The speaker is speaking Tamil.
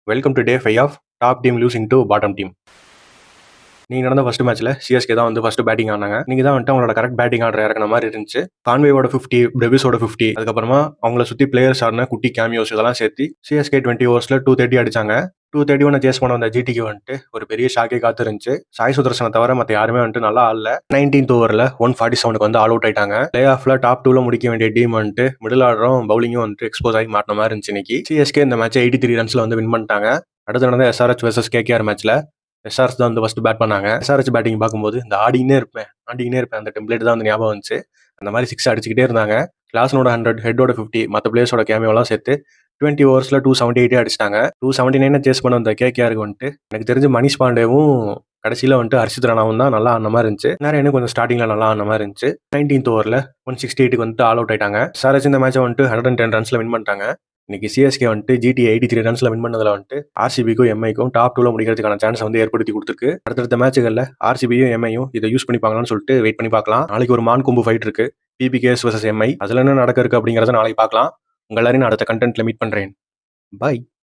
Welcome to day 5 of top team losing to bottom team. நீங்க நடந்த ஃபர்ஸ்ட் மேட்ச்ல சிஎஸ்கே தான் வந்து ஃபர்ஸ்ட் பேட்டிங் ஆனாங்க. நீங்க தான் வந்துட்டு அவங்களோட கரெக்ட் பேட்டிங் ஆர்டர் இறக்குன மாதிரி இருந்துச்சு. கான்வேவோட 50, பிரவிஸோட 50, அதுக்கப்புறமா அவங்கள சுத்தி பிளேயர்ஸ் ஆடின குட்டி கேமியோஸ் இதெல்லாம் சேர்த்து சிஎஸ்கே 20 ஓவர்ஸ்ல 230 அடிச்சாங்க. 231 சேஸ் பண்ண வந்த ஜிடிக்கு வந்துட்டு ஒரு பெரிய ஷாக்கே காத்து இருந்துச்சு. சாய் சுதர்சனை தவிர மற்ற யாருமே வந்துட்டு நல்லா ஆடல. 19th ஓவர்ல 147க்கு வந்து ஆல் அவுட் ஆயிட்டாங்க. பிளே ஆஃப்ல டாப் 2ல முடிக்க வேண்டிய டீம் வந்துட்டு மிடில் ஆர்டரும் பவுலிங்கும் வந்துட்டு எக்ஸ்போஸ் ஆகி மாட்டின மாதிரி இருந்துச்சு. இன்னைக்கு சிஎஸ்கே இந்த மேட்ச் 83 ரன்ஸ்ல வந்து வின் பண்ணிட்டாங்க. அடுத்து நடந்த எஸ்ஆர்எச் வெர்சஸ் கேகேஆர் மேட்ச்ல எஸ்ஆர்எஸ் தான் வந்து ஃபர்ஸ்ட் பேட் பண்ணாங்க. எஸ்ஆர்எச் பேட்டிங் பார்க்கும்போது இந்த ஆடினே இருப்பேன் அந்த டெம்ப்ளேட் தான் வந்து ஞாபகம் வந்துச்சு. அந்த மாதிரி 6 அடிச்சுக்கிட்டே இருந்தாங்க. கிளாஸ்னோட 100, ஹெட்டோட 50, மற்ற பிளேயர்ஸோட கேமியோலாம் சேர்த்து 20 ஓவர்ஸ்ல 278 அடிச்சிட்டாங்க. 279 சேஸ் பண்ண அந்த கேகேஆருக்கு வந்துட்டு எனக்கு தெரிஞ்சு மணிஷ் பாண்டேவும் கடைசியில் வந்துட்டு ஹர்ஷித் ராணாவும் தான் நல்லா ஆன மாதிரி இருந்துச்சு. நிறைய இன்னும் கொஞ்சம் ஸ்டார்டிங்ல நல்லா ஆன மாதிரி இருந்துச்சு. 19th ஓவர்ல 168க்கு வந்துட்டு ஆல் அவுட் ஆயிட்டாங்க. எஸ்ஆர்எச் இந்த மேட்சை வந்துட்டு 110 ரன்ஸ்ல வின் பண்ணிட்டாங்க. இன்னைக்கு சிஎஸ்கே வந்துட்டு ஜிடி 83 ரன்ஸ்ல வின் பண்ணதுல வந்துட்டு ஆர்சிபிக்கும் எம்ஐக்கும் டாப் 2ல முடிக்கிறதுக்கான சான்ஸ் வந்து ஏற்படுத்தி கொடுத்துருக்கு. அடுத்தடுத்த மேட்சுகளில் ஆர்சிபியும் எம்ஐயும் இதை யூஸ் பண்ணிப்பாங்களான்னு சொல்லிட்டு வெயிட் பண்ணி பார்க்கலாம். நாளைக்கு ஒரு மான் கொம்பு ஃபைட் இருக்கு, பிபிகேஎஸ் வர்சஸ் எம்ஐ. அதுல என்ன நடக்க இருக்கு அப்படிங்கறத நாளைக்கு பார்க்கலாம். உங்க எல்லாரையும் அடுத்த கண்டென்ட்ல மீட் பண்றேன். பாய்.